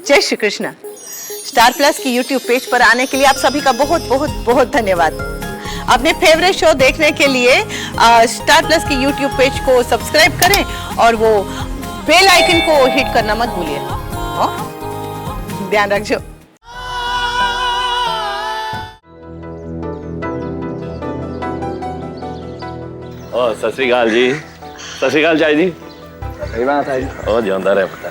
जय Shri Krishna. Star plus की YouTube page पर आने के लिए आप सभी का बहुत बहुत बहुत धन्यवाद। अपने फेवरेट शो देखने के लिए स्टार प्लस की यूट्यूब पेज को सब्सक्राइब करें और वो बेल आइकन को हिट करना मत भूलिए। ध्यान रखिए। सत श्री अकाल जी। सत श्री अकाल चाय जी। सही बात है जी। और जिंदा रहे पुत्र।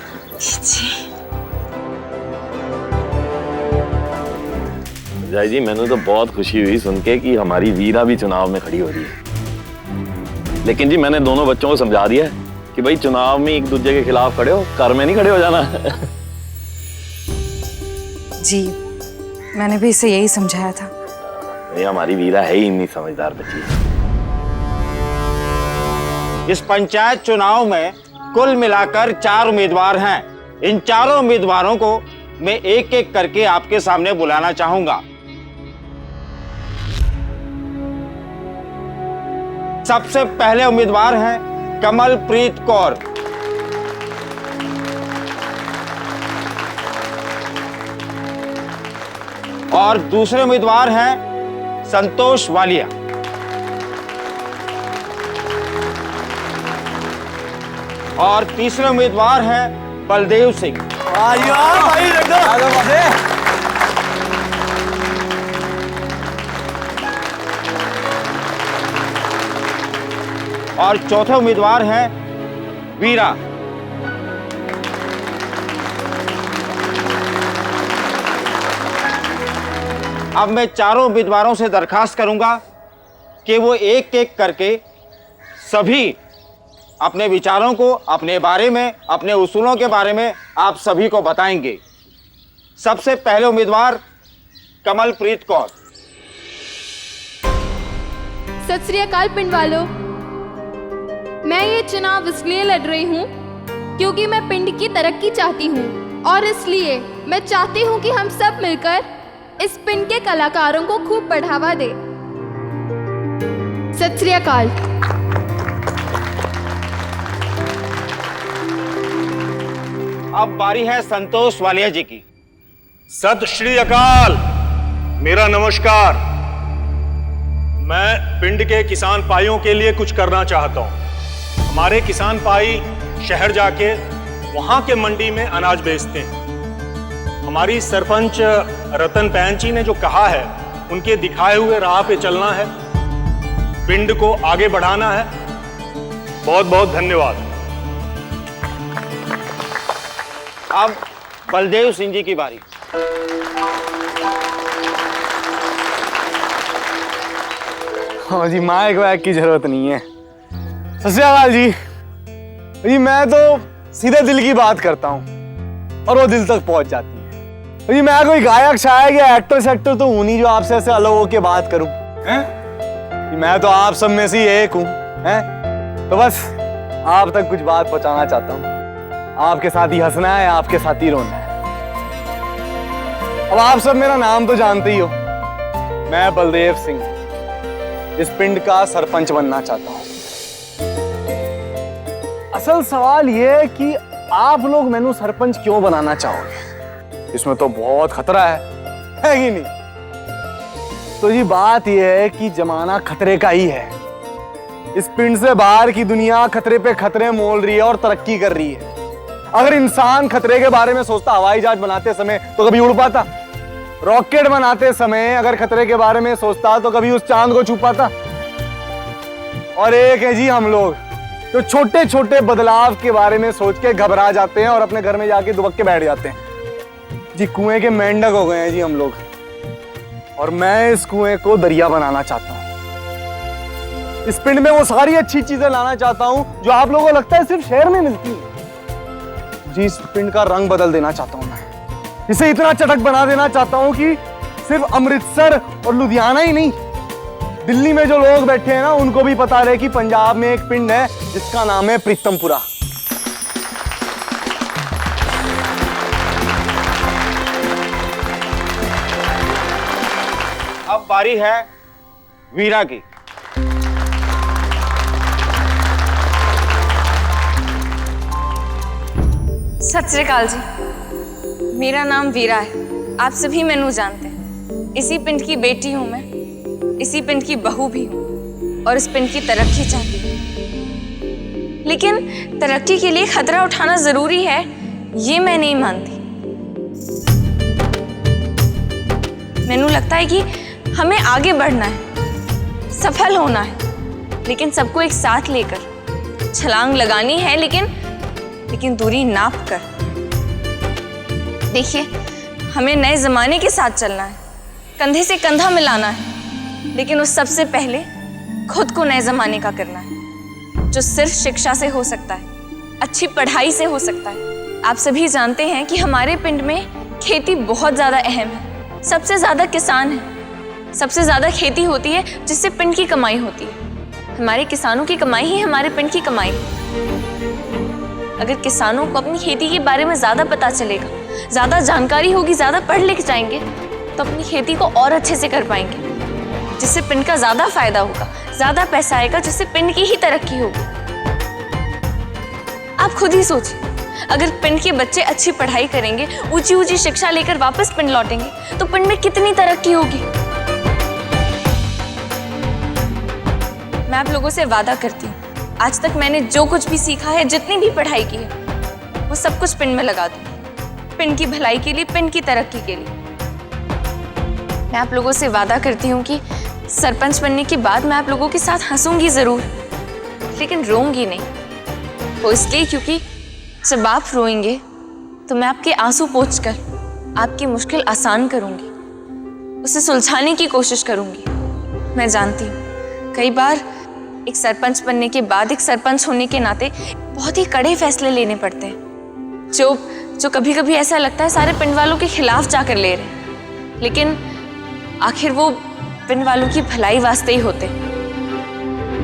जय जी, मैंने तो बहुत खुशी हुई सुन के कि हमारी वीरा भी चुनाव में खड़ी हो रही है। लेकिन जी मैंने दोनों बच्चों को समझा दिया कि भाई चुनाव में एक दूसरे के खिलाफ खड़े हो, कर में नहीं खड़े हो जाना। जी मैंने भी इसे यही समझाया था। ये हमारी वीरा है ही इतनी समझदार बच्ची। इस पंचायत चुनाव में कुल मिलाकर 4 उम्मीदवार हैं। इन चारों उम्मीदवारों को मैं एक एक करके आपके सामने बुलाना चाहूंगा। सबसे पहले उम्मीदवार हैं कमलप्रीत कौर। और दूसरे उम्मीदवार हैं संतोष वालिया। और तीसरे उम्मीदवार हैं बलदेव सिंह। और चौथे उम्मीदवार हैं वीरा। अब मैं चारों उम्मीदवारों से दरखास्त करूंगा कि वो एक एक करके सभी अपने विचारों को, अपने बारे में, अपने उसूलों के बारे में आप सभी को बताएंगे। सबसे पहले उम्मीदवार कमलप्रीत कौर। सत श्री अकाल पिंड वालों, मैं ये चुनाव इसलिए लड़ रही हूँ क्योंकि मैं पिंड की तरक्की चाहती हूँ और इसलिए मैं चाहती हूँ कि हम सब मिलकर इस पिंड के कलाकारों को खूब बढ़ावा दें। सत श्री अकाल। अब बारी है संतोष वालिया जी की। सत श्री अकाल, मेरा नमस्कार। मैं पिंड के किसान भाइयों के लिए कुछ करना चाहता हूं। हमारे किसान भाई शहर जाके वहां के मंडी में अनाज बेचते हैं। हमारी सरपंच रतन पैन जी ने जो कहा है उनके दिखाए हुए राह पे चलना है, पिंड को आगे बढ़ाना है। बहुत बहुत धन्यवाद। अब बलदेव सिंह जी की बारी। हाँ जी, माइक वाइक की जरूरत नहीं है। सत श्री अकाल जी। मैं तो सीधे दिल की बात करता हूँ और वो दिल तक पहुंच जाती है। जी मैं कोई गायक शायक या एक्टर सेक्टर तो हूं नहीं जो आपसे ऐसे अलग होके बात करूं। मैं तो आप सब में से एक हूं। तो बस आप तक कुछ बात पहुंचाना चाहता हूं। आपके साथ ही हंसना है, आपके साथ ही रोना है। अब आप सब मेरा नाम तो जानते ही हो। मैं बलदेव सिंह इस पिंड का सरपंच बनना चाहता हूं। असल सवाल यह है कि आप लोग मैंने सरपंच क्यों बनाना चाहोगे? इसमें तो बहुत खतरा है कि नहीं? तो जी बात यह है कि जमाना खतरे का ही है। इस पिंड से बाहर की दुनिया खतरे पे खतरे मोल रही है और तरक्की कर रही है। अगर इंसान खतरे के बारे में सोचता हवाई जहाज बनाते समय तो कभी उड़ पाता? रॉकेट बनाते समय अगर खतरे के बारे में सोचता तो कभी उस चांद को छू पाता? और एक है जी हम लोग जो छोटे छोटे बदलाव के बारे में सोच के घबरा जाते हैं और अपने घर में जाके दुबक के बैठ जाते हैं। जी कुएं के मेंढक हो गए हैं जी हम लोग। और मैं इस कुएं को दरिया बनाना चाहता हूं। इस पिंड में वो सारी अच्छी चीजें लाना चाहता हूं जो आप लोगों को लगता है सिर्फ शहर में मिलती है। जी इस पिंड का रंग बदल देना चाहता हूं मैं। इसे इतना चटक बना देना चाहता हूं कि सिर्फ अमृतसर और लुधियाना ही नहीं, दिल्ली में जो लोग बैठे हैं ना उनको भी पता रहे कि पंजाब में एक पिंड है जिसका नाम है प्रीतमपुरा। अब बारी है वीरा की। सत श्री अकाल जी। मेरा नाम वीरा है। आप सभी मैनू जानते हैं। इसी पिंड की बेटी हूँ मैं, इसी पिंड की बहू भी हूँ और इस पिंड की तरक्की चाहती हूँ। लेकिन तरक्की के लिए खतरा उठाना जरूरी है, ये मैं नहीं मानती। मैनू लगता है कि हमें आगे बढ़ना है, सफल होना है, लेकिन सबको एक साथ लेकर छलांग लगानी है, लेकिन दूरी नाप कर। देखिए, हमें नए जमाने के साथ चलना है, कंधे से कंधा मिलाना है, लेकिन उस सबसे पहले खुद को नए जमाने का करना है, जो सिर्फ शिक्षा से हो सकता है, अच्छी पढ़ाई से हो सकता है। आप सभी जानते हैं कि हमारे पिंड में खेती बहुत ज़्यादा अहम है। सबसे ज़्यादा किसान हैं, सबसे ज़्यादा खेती होती है, जिससे पिंड की कमाई होती है। हमारे किसानों की कमाई ही हमारे पिंड की कमाई है। अगर किसानों को अपनी खेती के बारे में ज़्यादा पता चलेगा, ज़्यादा जानकारी होगी, ज़्यादा पढ़ लिख जाएंगे, तो अपनी खेती को और अच्छे से कर पाएंगे, जिससे पिंड का ज़्यादा फायदा होगा, ज़्यादा पैसा आएगा, जिससे पिंड की ही तरक्की होगी। आप खुद ही सोचिए, अगर पिंड के बच्चे अच्छी पढ़ाई करेंगे, ऊंची ऊंची शिक्षा लेकर वापस पिंड लौटेंगे, तो पिंड में कितनी तरक्की होगी। मैं आप लोगों से वादा करती हूँ, आज तक मैंने जो कुछ भी सीखा है, जितनी भी पढ़ाई की है, वो सब कुछ पिंड में लगा दूँ, पिंड की भलाई के लिए, पिंड की तरक्की के लिए। मैं आप लोगों से वादा करती हूँ कि सरपंच बनने के बाद मैं आप लोगों के साथ हंसूंगी जरूर, लेकिन रोऊंगी नहीं। वो इसलिए क्योंकि जब आप रोएंगे तो मैं आपके आंसू पोंछकर आपकी मुश्किल आसान करूंगी, उसे सुलझाने की कोशिश करूंगी। मैं जानती हूँ कई बार एक सरपंच बनने के बाद, एक सरपंच होने के नाते बहुत ही कड़े फैसले लेने पड़ते हैं, जो कभी कभी ऐसा लगता है सारे पिंड वालों के खिलाफ जाकर ले रहे हैं, लेकिन आखिर वो पिंड वालों की भलाई वास्ते ही होते।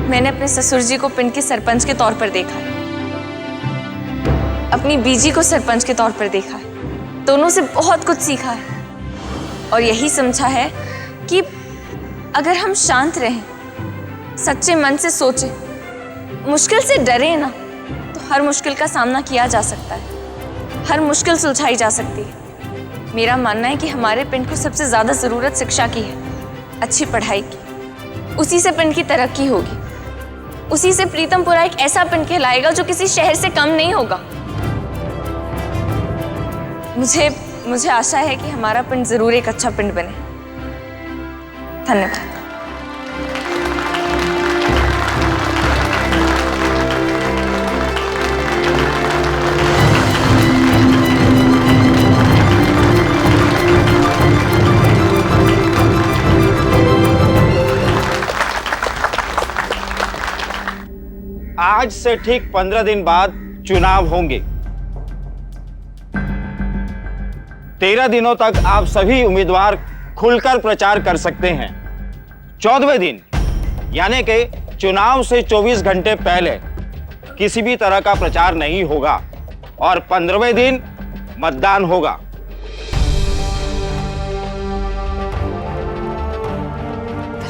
मैंने अपने ससुर जी को पिंड के सरपंच के तौर पर देखा है, अपनी बीजी को सरपंच के तौर पर देखा है, दोनों से बहुत कुछ सीखा है और यही समझा है कि अगर हम शांत रहें, सच्चे मन से सोचें, मुश्किल से डरे ना, तो हर मुश्किल का सामना किया जा सकता है, हर मुश्किल सुलझाई जा सकती है। मेरा मानना है कि हमारे पिंड को सबसे ज़्यादा ज़रूरत शिक्षा की है, अच्छी पढ़ाई की। उसी से पिंड की तरक्की होगी, उसी से प्रीतमपुरा एक ऐसा पिंड कहलाएगा जो किसी शहर से कम नहीं होगा। मुझे आशा है कि हमारा पिंड ज़रूर एक अच्छा पिंड बने। धन्यवाद। आज से ठीक 15 दिन बाद चुनाव होंगे। 13 दिनों तक आप सभी उम्मीदवार खुलकर प्रचार कर सकते हैं। 14वें दिन यानी कि चुनाव से 24 घंटे पहले किसी भी तरह का प्रचार नहीं होगा और 15वें दिन मतदान होगा।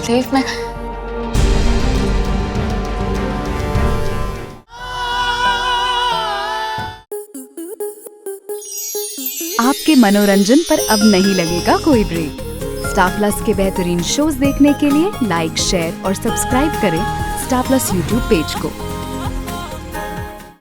मैं आपके मनोरंजन पर अब नहीं लगेगा कोई ब्रेक। स्टार प्लस के बेहतरीन शोज देखने के लिए लाइक, शेयर और सब्सक्राइब करें स्टार प्लस यूट्यूब पेज को।